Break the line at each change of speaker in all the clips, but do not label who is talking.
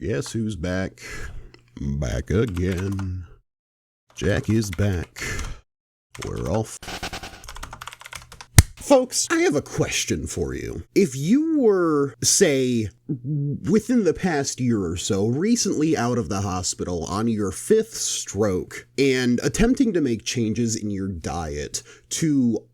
Guess who's back? Back again. Jack is back. We're all Folks, I have a question for you. If you were, say, within the past year or so, recently out of the hospital on your 5th stroke and attempting to make changes in your diet to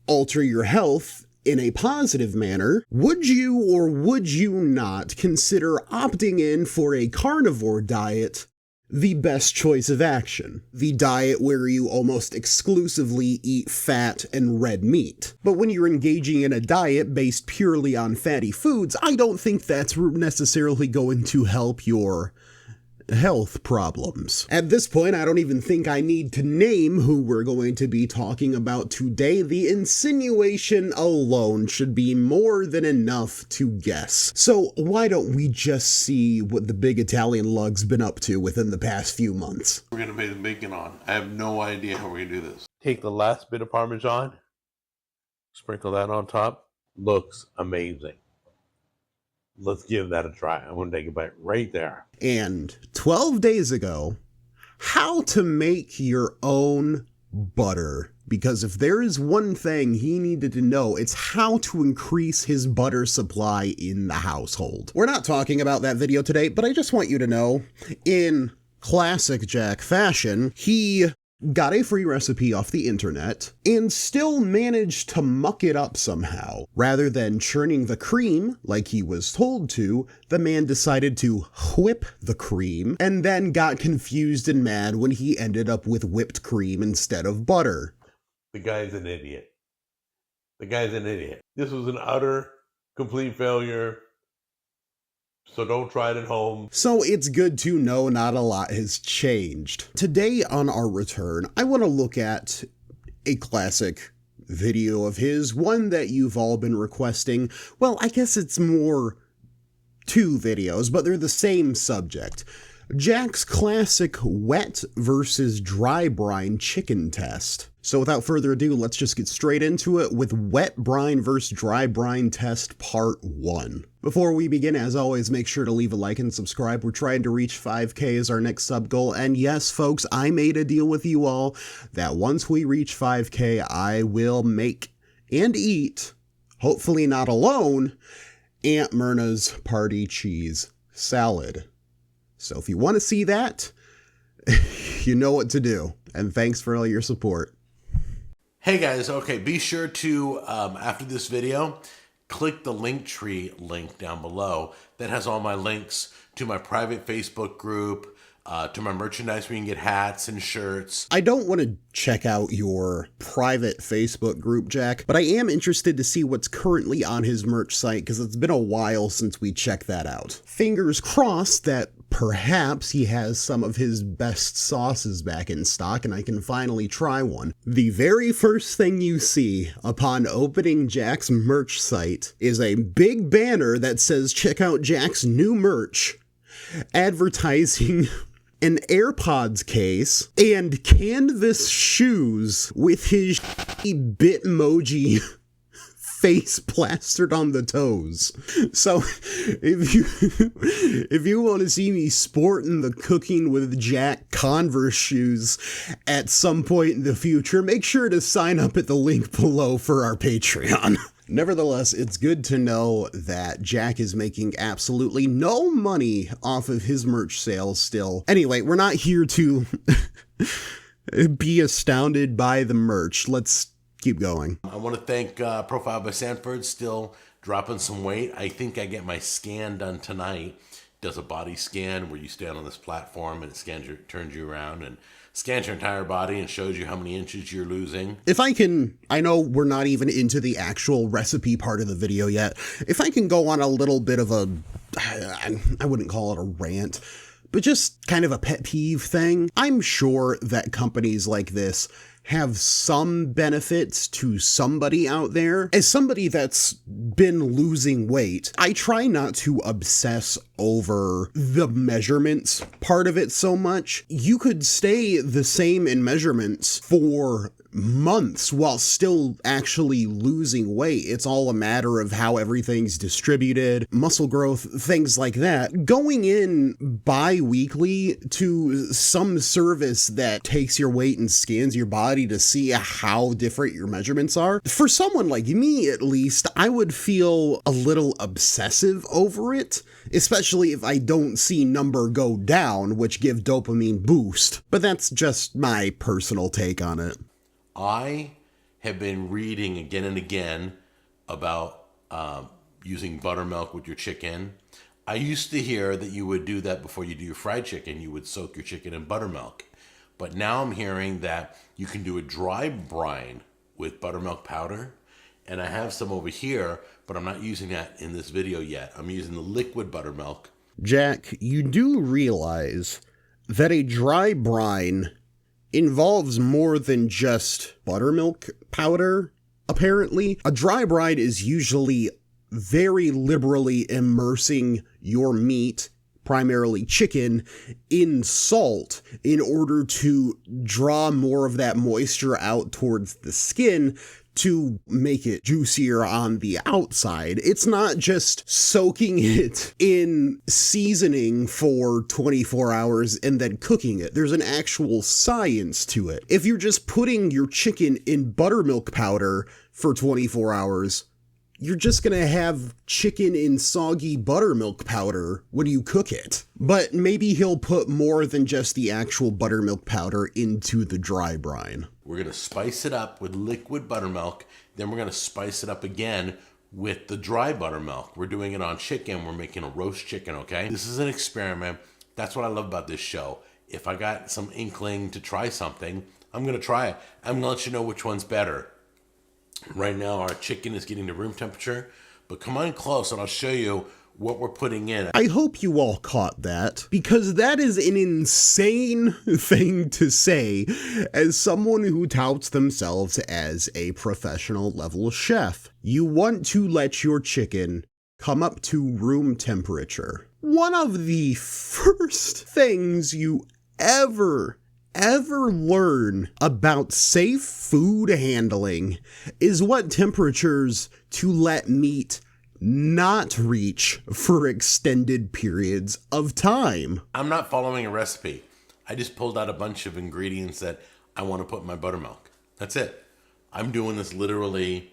alter your health in a positive manner, would you or would you not consider opting in for a carnivore diet the best choice of action? The diet where you almost exclusively eat fat and red meat. But when you're engaging in a diet based purely on fatty foods, I don't think that's necessarily going to help your health problems. At this point, I don't even think I need to name who we're going to be talking about today. The insinuation alone should be more than enough to guess. So why don't we just see what the big Italian lug's been up to within the past few months?
We're going to put the bacon on. I have no idea how we're going to do this.
Take the last bit of Parmesan, sprinkle that on top. Looks amazing. Let's give that a try. I'm going to take a bite right there.
And 12 days ago, how to make your own butter. Because if there is one thing he needed to know, it's how to increase his butter supply in the household. We're not talking about that video today, but I just want you to know, in classic Jack fashion, he got a free recipe off the internet and still managed to muck it up somehow. Rather than churning the cream like he was told to, the man decided to whip the cream and then got confused and mad when he ended up with whipped cream instead of butter.
The guy's an idiot. The guy's an idiot. This was an utter, complete failure. So don't try it at home.
So it's good to know not a lot has changed. Today on our return, I want to look at a classic video of his, one that you've all been requesting. Well, I guess it's more 2 videos, but they're the same subject. Jack's classic wet versus dry brine chicken test. So without further ado, let's just get straight into it with wet brine versus dry brine test part 1. Before we begin, as always, make sure to leave a like and subscribe. We're trying to reach 5K as our next sub goal. And yes, folks, I made a deal with you all that once we reach 5K, I will make and eat, hopefully not alone, Aunt Myrna's party cheese salad. So if you want to see that, you know what to do. And thanks for all your support.
Hey guys, okay, be sure to, after this video, click the Linktree link down below that has all my links to my private Facebook group, to my merchandise where you can get hats and shirts.
I don't want to check out your private Facebook group, Jack, but I am interested to see what's currently on his merch site because it's been a while since we checked that out. Fingers crossed that perhaps he has some of his best sauces back in stock and I can finally try one. The very first thing you see upon opening Jack's merch site is a big banner that says check out Jack's new merch, advertising an AirPods case and canvas shoes with his Bitmoji face plastered on the toes. So if you want to see me sporting the Cooking with Jack Converse shoes at some point in the future, make sure to sign up at the link below for our Patreon. Nevertheless, it's good to know that Jack is making absolutely no money off of his merch sales still. Anyway, we're not here to be astounded by the merch. Let's keep going.
I want to thank Profile by Sanford, still dropping some weight. I think I get my scan done tonight. Does a body scan where you stand on this platform and it turns you around and scans your entire body and shows you how many inches you're losing.
If I can, I know we're not even into the actual recipe part of the video yet. If I can go on a little bit of a, I wouldn't call it a rant, but just kind of a pet peeve thing. I'm sure that companies like this have some benefits to somebody out there. As somebody that's been losing weight, I try not to obsess over the measurements part of it so much. You could stay the same in measurements for months while still actually losing weight. It's all a matter of how everything's distributed, muscle growth, things like that. Going in bi-weekly to some service that takes your weight and scans your body to see how different your measurements are, for someone like me at least, I would feel a little obsessive over it, especially if I don't see number go down, which give dopamine boost. But that's just my personal take on it.
I have been reading again and again about using buttermilk with your chicken. I used to hear that you would do that before you do your fried chicken. You would soak your chicken in buttermilk. But now I'm hearing that you can do a dry brine with buttermilk powder. And I have some over here, but I'm not using that in this video yet. I'm using the liquid buttermilk.
Jack, you do realize that a dry brine involves more than just buttermilk powder, apparently. A dry brine is usually very liberally immersing your meat, primarily chicken, in salt in order to draw more of that moisture out towards the skin to make it juicier on the outside. It's not just soaking it in seasoning for 24 hours and then cooking it. There's an actual science to it. If you're just putting your chicken in buttermilk powder for 24 hours, you're just gonna have chicken in soggy buttermilk powder when you cook it. But maybe he'll put more than just the actual buttermilk powder into the dry brine.
We're gonna spice it up with liquid buttermilk. Then we're gonna spice it up again with the dry buttermilk. We're doing it on chicken. We're making a roast chicken, okay? This is an experiment. That's what I love about this show. If I got some inkling to try something, I'm gonna try it. I'm gonna let you know which one's better. Right now, our chicken is getting to room temperature, but come on close and I'll show you what we're putting in.
I hope you all caught that, because that is an insane thing to say as someone who touts themselves as a professional level chef. You want to let your chicken come up to room temperature. One of the first things you ever learn about safe food handling is what temperatures to let meat not reach for extended periods of time.
I'm not following a recipe. I just pulled out a bunch of ingredients that I want to put in my buttermilk. That's it. I'm doing this literally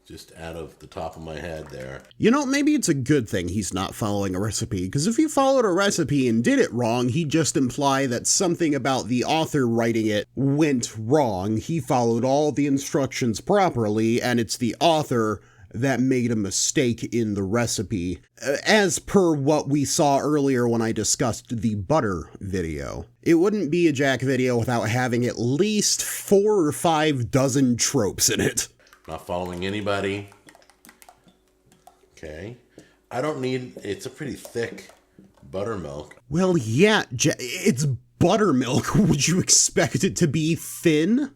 just out of the top of my head there.
You know, maybe it's a good thing he's not following a recipe, because if he followed a recipe and did it wrong, he'd just imply that something about the author writing it went wrong. He followed all the instructions properly, and it's the author that made a mistake in the recipe, as per what we saw earlier when I discussed the butter video. It wouldn't be a Jack video without having at least 4 or 5 dozen tropes in it.
Not following anybody. Okay. I don't need, it's a pretty thick buttermilk.
Well, yeah, it's buttermilk. Would you expect it to be thin?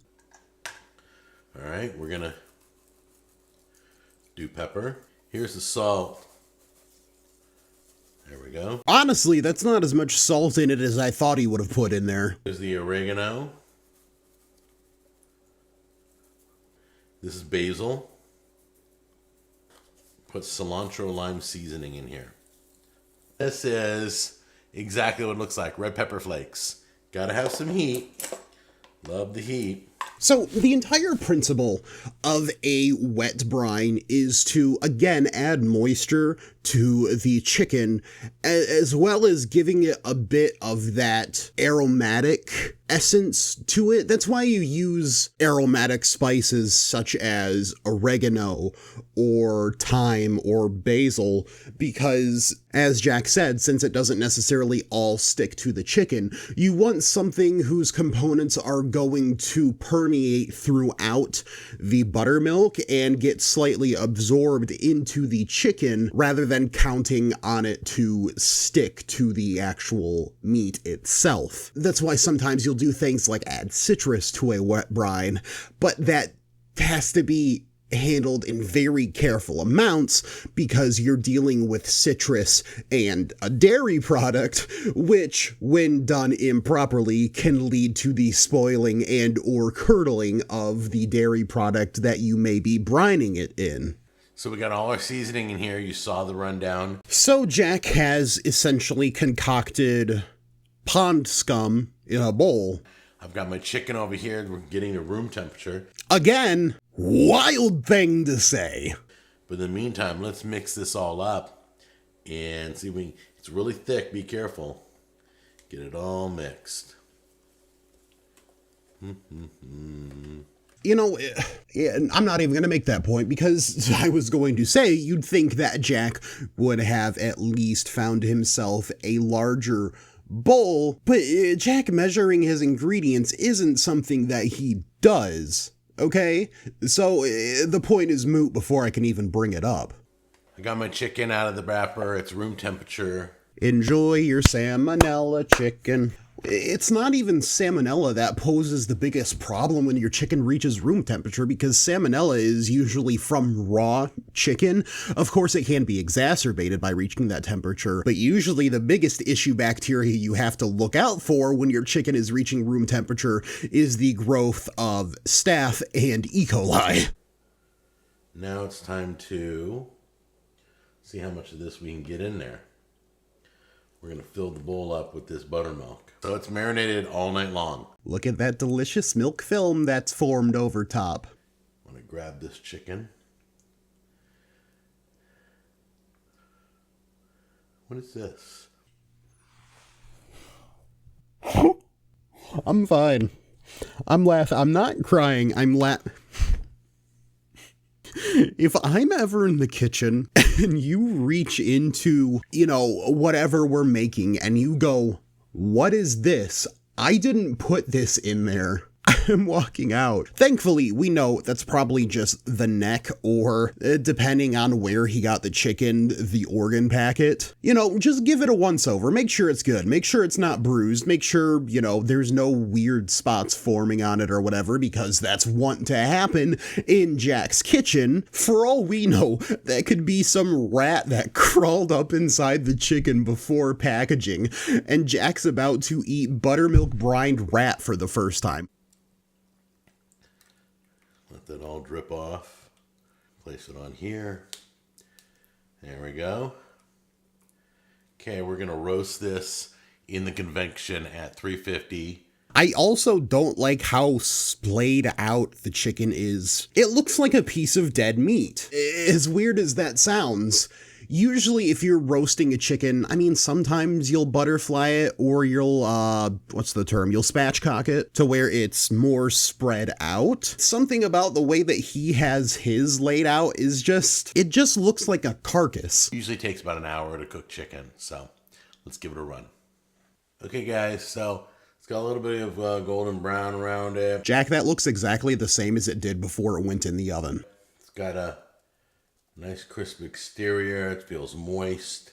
All right, we're gonna do pepper. Here's the salt. There we go.
Honestly, that's not as much salt in it as I thought he would have put in there.
Here's the oregano. This is basil. Put cilantro lime seasoning in here. This is exactly what it looks like. Red pepper flakes. Gotta have some heat. Love the heat.
So the entire principle of a wet brine is to, again, add moisture to the chicken, as well as giving it a bit of that aromatic essence to it. That's why you use aromatic spices such as oregano or thyme or basil, because, as Jack said, since it doesn't necessarily all stick to the chicken, you want something whose components are going to permeate throughout the buttermilk and get slightly absorbed into the chicken rather than counting on it to stick to the actual meat itself. That's why sometimes you'll do things like add citrus to a wet brine, but that has to be handled in very careful amounts because you're dealing with citrus and a dairy product, which, when done improperly, can lead to the spoiling and or curdling of the dairy product that you may be brining it in.
So we got all our seasoning in here. You saw the rundown.
So Jack has essentially concocted pond scum in a bowl.
I've got my chicken over here. We're getting to room temperature.
Again, wild thing to say.
But in the meantime, let's mix this all up and see if we... It's really thick. Be careful. Get it all mixed.
You know, I'm not even going to make that point because I was going to say you'd think that Jack would have at least found himself a larger bowl, but Jack measuring his ingredients isn't something that he does, okay? So the point is moot before I can even bring it up.
I got my chicken out of the wrapper. It's room temperature.
Enjoy your salmonella chicken. It's not even salmonella that poses the biggest problem when your chicken reaches room temperature, because salmonella is usually from raw chicken. Of course, it can be exacerbated by reaching that temperature, but usually the biggest issue bacteria you have to look out for when your chicken is reaching room temperature is the growth of staph and E. coli.
Now it's time to see how much of this we can get in there. We're going to fill the bowl up with this buttermilk. So it's marinated all night long.
Look at that delicious milk film that's formed over top.
I'm going to grab this chicken. What is this?
I'm fine. I'm laughing. I'm not crying. I'm laughing. If I'm ever in the kitchen and you reach into, whatever we're making and you go, "What is this? I didn't put this in there," I'm walking out. Thankfully, we know that's probably just the neck or, depending on where he got the chicken, the organ packet. Just give it a once over. Make sure it's good. Make sure it's not bruised. Make sure, there's no weird spots forming on it or whatever, because that's wont to happen in Jack's kitchen. For all we know, that could be some rat that crawled up inside the chicken before packaging, and Jack's about to eat buttermilk brined rat for the first time.
Let that all drip off. Place it on here. There we go. Okay, we're going to roast this in the convection at 350.
I also don't like how splayed out the chicken is. It looks like a piece of dead meat. As weird as that sounds. Usually if you're roasting a chicken, sometimes you'll butterfly it or you'll, you'll spatchcock it to where it's more spread out. Something about the way that he has his laid out is it just looks like a carcass.
Usually takes about an hour to cook chicken, so let's give it a run. Okay guys, so it's got a little bit of golden brown around it.
Jack, that looks exactly the same as it did before it went in the oven.
It's got a nice crisp exterior. It feels moist.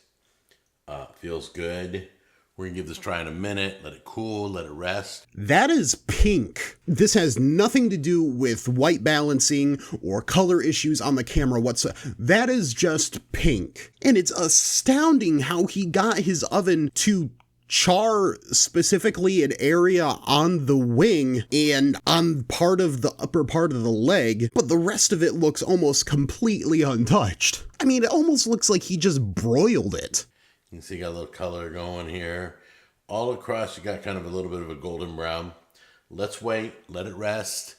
Feels good. We're going to give this a try in a minute. Let it cool. Let it rest.
That is pink. This has nothing to do with white balancing or color issues on the camera whatsoever. That is just pink. And it's astounding how he got his oven to char specifically an area on the wing and on part of the upper part of the leg, but the rest of it looks almost completely untouched. It almost looks like he just broiled it.
You can see you got a little color going here. All across, you got kind of a little bit of a golden brown. Let's wait, let it rest.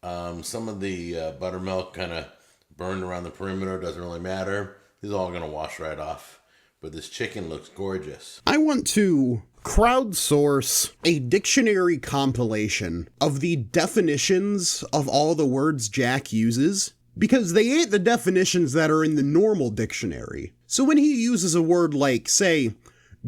Some of the buttermilk kind of burned around the perimeter, doesn't really matter. This is all going to wash right off. But this chicken looks gorgeous.
I want to crowdsource a dictionary compilation of the definitions of all the words Jack uses, because they ain't the definitions that are in the normal dictionary. So when he uses a word like, say,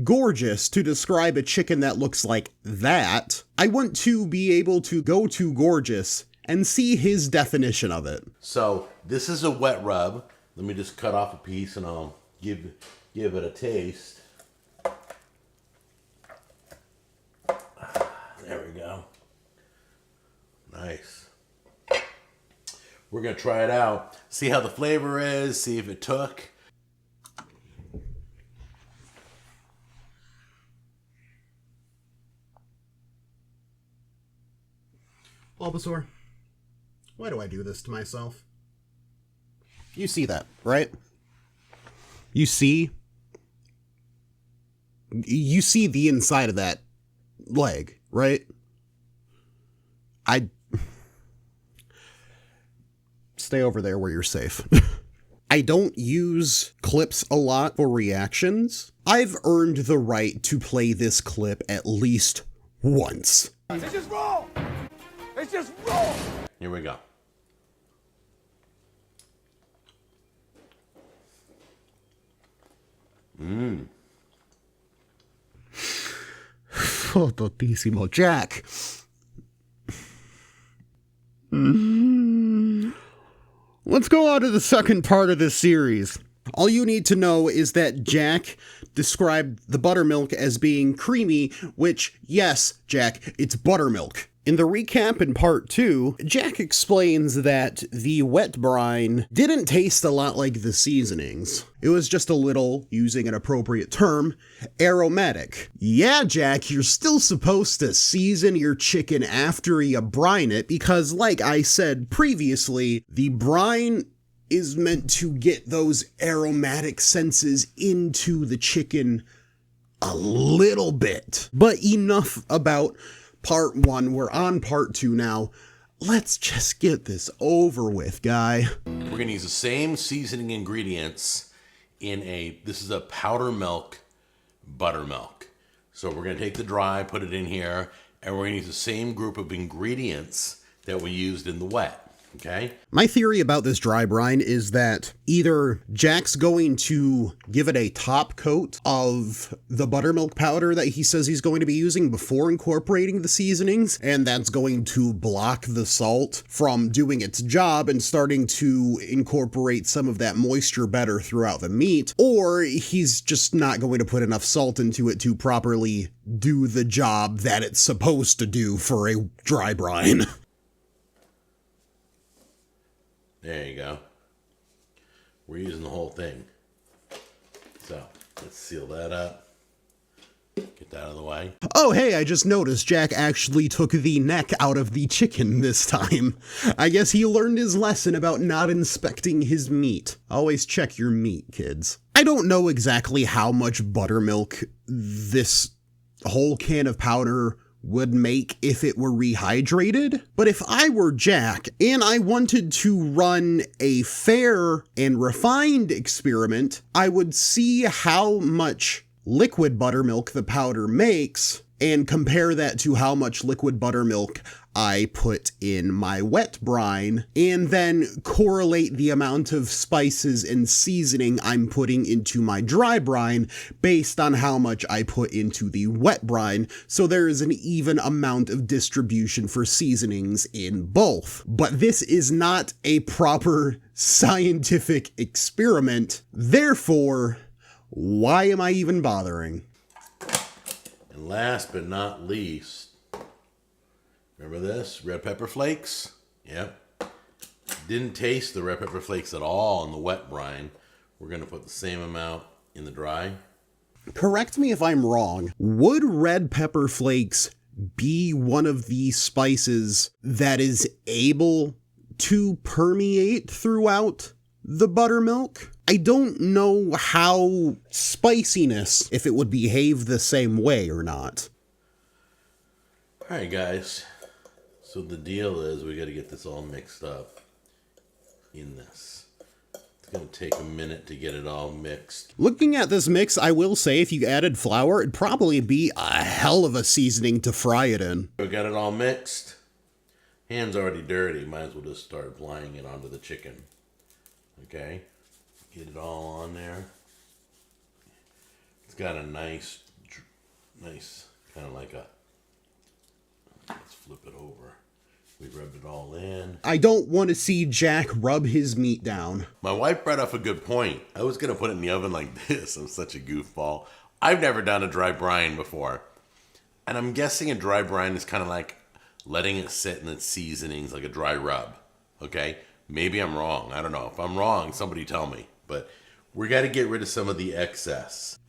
gorgeous to describe a chicken that looks like that, I want to be able to go to gorgeous and see his definition of it.
So this is a wet rub. Let me just cut off a piece and I'll give it a taste. There we go. Nice. We're going to try it out, see how the flavor is, see if it took.
Bulbasaur, why do I do this to myself? You see that, right? You see the inside of that leg, right? Stay over there where you're safe. I don't use clips a lot for reactions. I've earned the right to play this clip at least once.
It's just raw! It's just raw!
Here we go.
Fortissimo Jack. Let's go on to the second part of this series. All you need to know is that Jack described the buttermilk as being creamy, which, yes, Jack, it's buttermilk. In the recap in part 2, Jack explains that the wet brine didn't taste a lot like the seasonings. It was just a little, using an appropriate term, aromatic. Yeah, Jack, you're still supposed to season your chicken after you brine it because, like I said previously, the brine is meant to get those aromatic senses into the chicken a little bit. But enough about part 1, we're on part 2 now. Let's just get this over with, guy.
We're going to use the same seasoning ingredients this is a powder milk buttermilk. So we're going to take the dry, put it in here, and we're going to use the same group of ingredients that we used in the wet. Okay.
My theory about this dry brine is that either Jack's going to give it a top coat of the buttermilk powder that he says he's going to be using before incorporating the seasonings, and that's going to block the salt from doing its job and starting to incorporate some of that moisture better throughout the meat, or he's just not going to put enough salt into it to properly do the job that it's supposed to do for a dry brine.
There you go. We're using the whole thing. So let's seal that up. Get that out of the way.
Oh, hey, I just noticed Jack actually took the neck out of the chicken this time. I guess he learned his lesson about not inspecting his meat. Always check your meat, kids. I don't know exactly how much buttermilk this whole can of powder would make if it were rehydrated, but if I were Jack and I wanted to run a fair and refined experiment, I would see how much liquid buttermilk the powder makes and compare that to how much liquid buttermilk I put in my wet brine, and then correlate the amount of spices and seasoning I'm putting into my dry brine based on how much I put into the wet brine, so there is an even amount of distribution for seasonings in both. But this is not a proper scientific experiment, therefore, why am I even bothering?
And last but not least, remember this? Red pepper flakes? Yep. Didn't taste the red pepper flakes at all in the wet brine. We're going to put the same amount in the dry.
Correct me if I'm wrong. Would red pepper flakes be one of the spices that is able to permeate throughout the buttermilk? I don't know how spiciness, if it would behave the same way or not.
All right, guys. So the deal is we got to get this all mixed up in this. It's going to take a minute to get it all mixed.
Looking at this mix, I will say if you added flour, it'd probably be a hell of a seasoning to fry it in.
We got it all mixed. Hand's already dirty. Might as well just start applying it onto the chicken. Okay. Get it all on there. It's got a nice kind of like a, let's flip it over. We rubbed it all in.
I don't want to see Jack rub his meat down.
My wife brought up a good point. I was going to put it in the oven like this. I'm such a goofball. I've never done a dry brine before. And I'm guessing a dry brine is kind of like letting it sit in its seasonings like a dry rub. Okay? Maybe I'm wrong. I don't know. If I'm wrong, somebody tell me. But we got to get rid of some of the excess.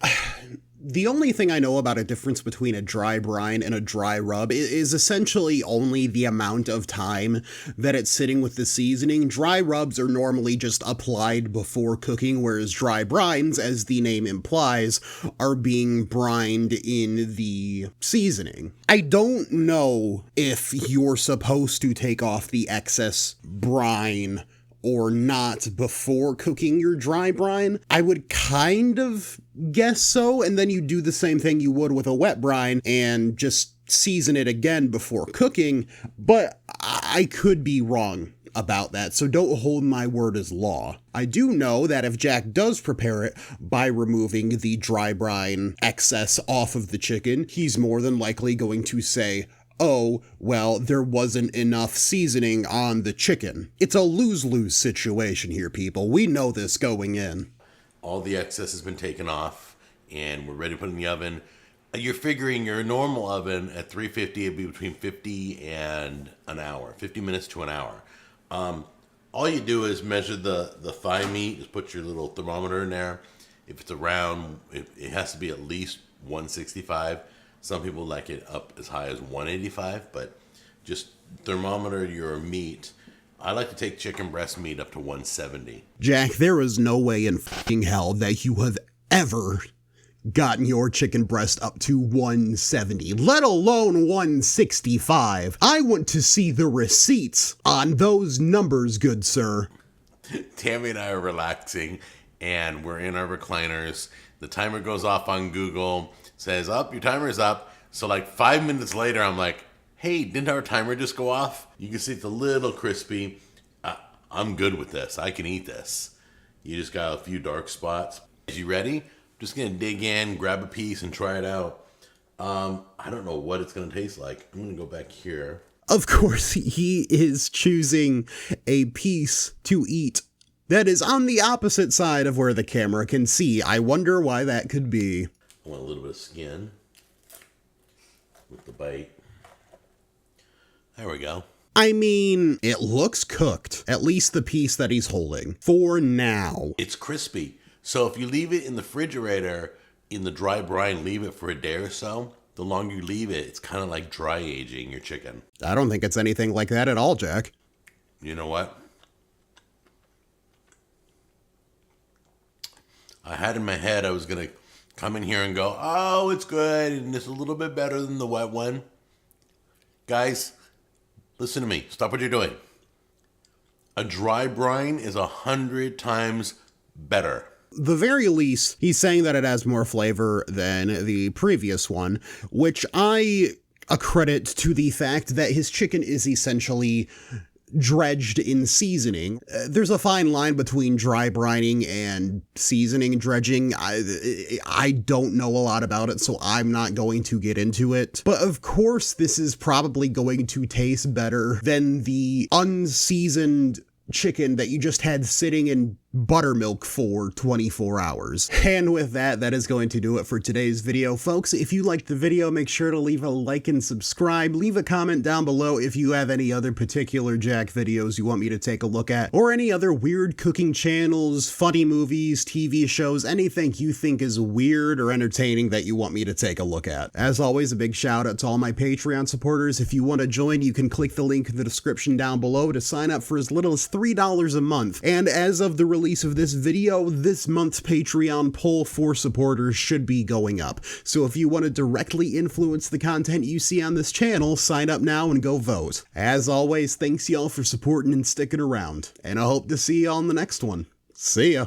The only thing I know about a difference between a dry brine and a dry rub is essentially only the amount of time that it's sitting with the seasoning. Dry rubs are normally just applied before cooking, whereas dry brines, as the name implies, are being brined in the seasoning. I don't know if you're supposed to take off the excess brine or not before cooking your dry brine. I would kind of guess so, and then you do the same thing you would with a wet brine and just season it again before cooking, but I could be wrong about that, so don't hold my word as law. I do know that if Jack does prepare it by removing the dry brine excess off of the chicken, he's more than likely going to say, oh, well, there wasn't enough seasoning on the chicken. It's a lose-lose situation here, people. We know this going in.
All the excess has been taken off, and we're ready to put it in the oven. You're figuring your normal oven at 350, it'd be between 50 and an hour, 50 minutes to an hour. All you do is measure the thigh meat, just put your little thermometer in there. If it's around, it has to be at least 165. Some people like it up as high as 185, but just thermometer your meat. I like to take chicken breast meat up to 170.
Jack, there is no way in fucking hell that you have ever gotten your chicken breast up to 170, let alone 165. I want to see the receipts on those numbers, good sir.
Tammy and I are relaxing, and we're in our recliners. The timer goes off on Google, says, up, your timer is up. So like 5 minutes later, I'm like, hey, didn't our timer just go off? You can see it's a little crispy. I'm good with this. I can eat this. You just got a few dark spots. Are you ready? I'm just going to dig in, grab a piece, and try it out. I don't know what it's going to taste like. I'm going to go back here.
Of course, he is choosing a piece to eat that is on the opposite side of where the camera can see. I wonder why that could be.
I want a little bit of skin with the bite. There we go.
I mean, it looks cooked, at least the piece that he's holding, for now.
It's crispy. So if you leave it in the refrigerator, in the dry brine, leave it for a day or so, the longer you leave it, it's kind of like dry aging your chicken.
I don't think it's anything like that at all, Jack.
You know what? I had in my head I was going to come in here and go, oh, it's good, and it's a little bit better than the wet one. Guys, listen to me. Stop what you're doing. A dry brine is 100 times better.
The very least, he's saying that it has more flavor than the previous one, which I accredit to the fact that his chicken is essentially dredged in seasoning. There's a fine line between dry brining and seasoning dredging. I don't know a lot about it, so I'm not going to get into it. But of course, this is probably going to taste better than the unseasoned chicken that you just had sitting in buttermilk for 24 hours. And with that, that is going to do it for today's video, folks. If you liked the video, make sure to leave a like and subscribe. Leave a comment down below if you have any other particular Jack videos you want me to take a look at, or any other weird cooking channels, funny movies, TV shows, anything you think is weird or entertaining that you want me to take a look at. As always, a big shout out to all my Patreon supporters. If you want to join, you can click the link in the description down below to sign up for as little as $3 a month. And as of the release of this video, this month's Patreon poll for supporters should be going up. So if you want to directly influence the content you see on this channel, sign up now and go vote. As always, thanks y'all for supporting and sticking around, and I hope to see you on the next one. See ya.